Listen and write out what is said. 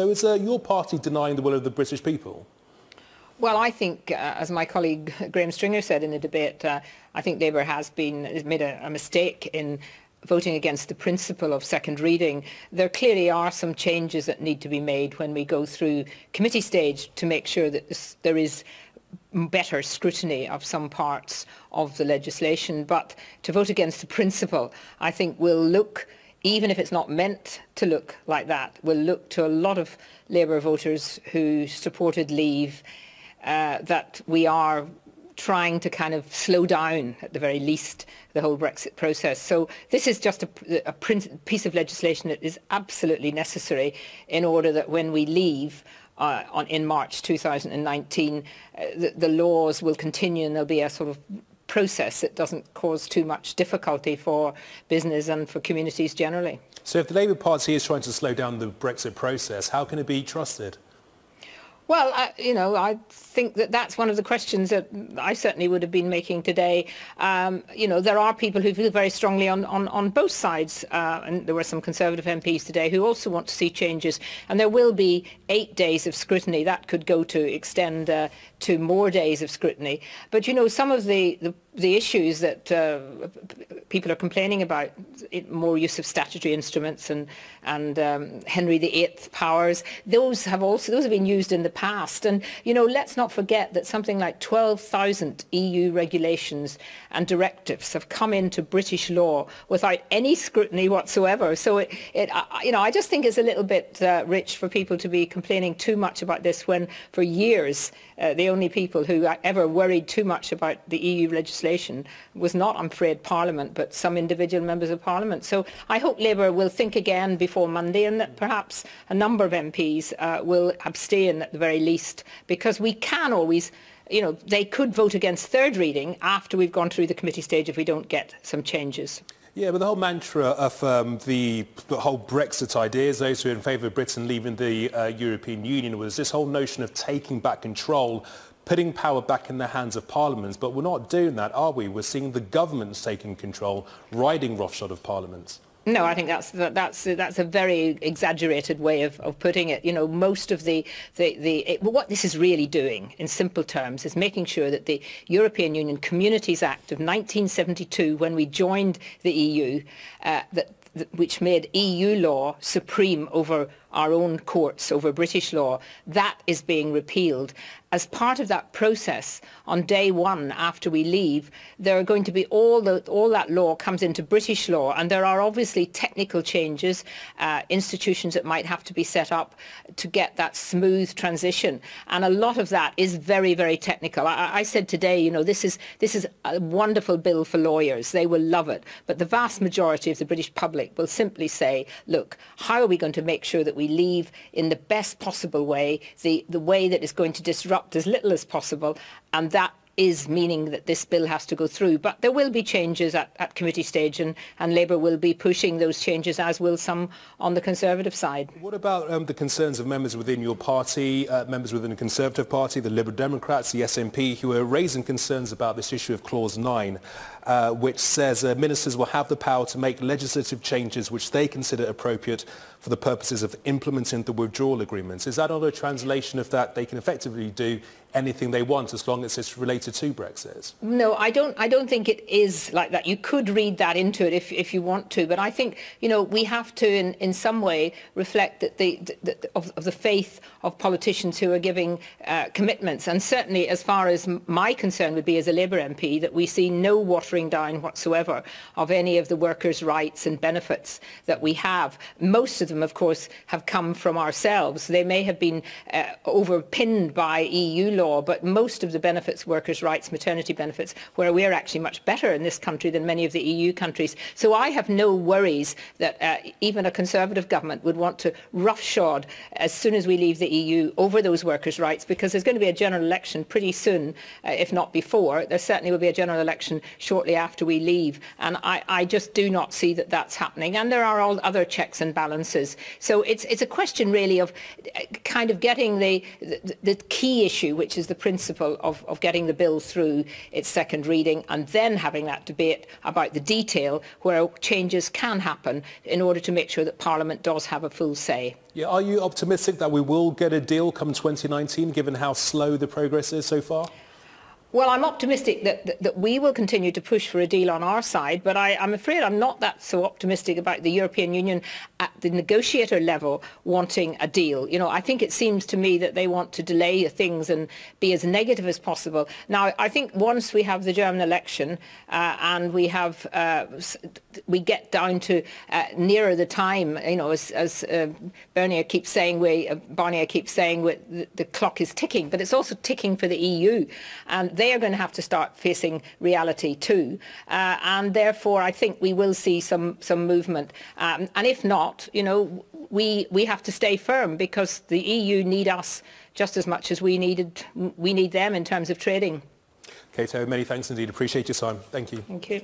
So is your party denying the will of the British people? Well, I think, as my colleague Graham Stringer said in the debate, I think Labour has made a mistake in voting against the principle of second reading. There clearly are some changes that need to be made when we go through committee stage to make sure that there is better scrutiny of some parts of the legislation. But to vote against the principle, I think will look, even if it's not meant to look like that, will look to a lot of Labour voters who supported Leave that we are trying to kind of slow down, at the very least, the whole Brexit process. So this is just a piece of legislation that is absolutely necessary in order that when we leave in March 2019, the laws will continue and there'll be a sort of process that doesn't cause too much difficulty for business and for communities generally. So if the Labour Party is trying to slow down the Brexit process, how can it be trusted? Well, I think that that's one of the questions that I certainly would have been making today. There are people who feel very strongly on both sides, and there were some Conservative MPs today who also want to see changes. And there will be 8 days of scrutiny. That could go to extend to more days of scrutiny. But, some of the issues that people are complaining about, more use of statutory instruments and Henry VIII powers, those have been used in the past. And, let's not forget that something like 12,000 EU regulations and directives have come into British law without any scrutiny whatsoever. So, I just think it's a little bit rich for people to be complaining too much about this when, for years, the only people who ever worried too much about the EU legislation was not, I'm afraid, Parliament, but some individual members of Parliament. So I hope Labour will think again before Monday, and that perhaps a number of MPs will abstain at the very least, because we can always, they could vote against third reading after we've gone through the committee stage if we don't get some changes. Yeah, but the whole mantra of the whole Brexit ideas, those who are in favour of Britain leaving the European Union, was this whole notion of taking back control, putting power back in the hands of parliaments. But we're not doing that, are we? We're seeing the governments taking control, riding roughshod of parliaments. No, I think that's a very exaggerated way of putting it. Most of what this is really doing, in simple terms, is making sure that the European Union Communities Act of 1972, when we joined the EU, which made EU law supreme over our own courts, over British law, that is being repealed. As part of that process, on day one after we leave, there are going to be all that law comes into British law, and there are obviously technical changes, institutions that might have to be set up to get that smooth transition, and a lot of that is very, very technical. I said today, this is a wonderful bill for lawyers. They will love it, but the vast majority of the British public will simply say, look, how are we going to make sure that we leave in the best possible way, the way that is going to disrupt as little as possible, and that is meaning that this bill has to go through. But there will be changes at committee stage, and Labour will be pushing those changes, as will some on the Conservative side. What about the concerns of members within your party, members within the Conservative Party, the Liberal Democrats, the SNP, who are raising concerns about this issue of Clause 9, which says ministers will have the power to make legislative changes which they consider appropriate for the purposes of implementing the withdrawal agreements? Is that not a translation of that they can effectively do anything they want as long as it's related to Brexit? No, I don't think it is like that. You could read that into it if you want to, but I think we have to in some way reflect that of the faith of politicians who are giving commitments, and certainly as far as my concern would be as a Labour MP, that we see no watering down whatsoever of any of the workers' rights and benefits that we have. Most of them, of course, have come from ourselves. They may have been overpinned by EU law, but most of the benefits, workers' rights, maternity benefits, where we're actually much better in this country than many of the EU countries. So I have no worries that even a Conservative government would want to roughshod as soon as we leave the EU over those workers' rights, because there's going to be a general election pretty soon, if not before. There certainly will be a general election shortly shortly after we leave. And I just do not see that that's happening. And there are all other checks and balances. So it's a question really of kind of getting the key issue, which is the principle of getting the bill through its second reading, and then having that debate about the detail where changes can happen in order to make sure that Parliament does have a full say. Yeah, are you optimistic that we will get a deal come 2019, given how slow the progress is so far? Well, I'm optimistic that we will continue to push for a deal on our side, but I'm afraid I'm not that so optimistic about the European Union at the negotiator level wanting a deal. You know, I think it seems to me that they want to delay things and be as negative as possible. Now, I think once we have the German election and we get down to nearer the time, you know, as Barnier keeps saying, the clock is ticking, but it's also ticking for the EU, and they are going to have to start facing reality too, and therefore I think we will see some movement. And if not, you know, we have to stay firm, because the EU need us just as much as we need them in terms of trading. Kate, many thanks indeed. Appreciate your time. Thank you. Thank you.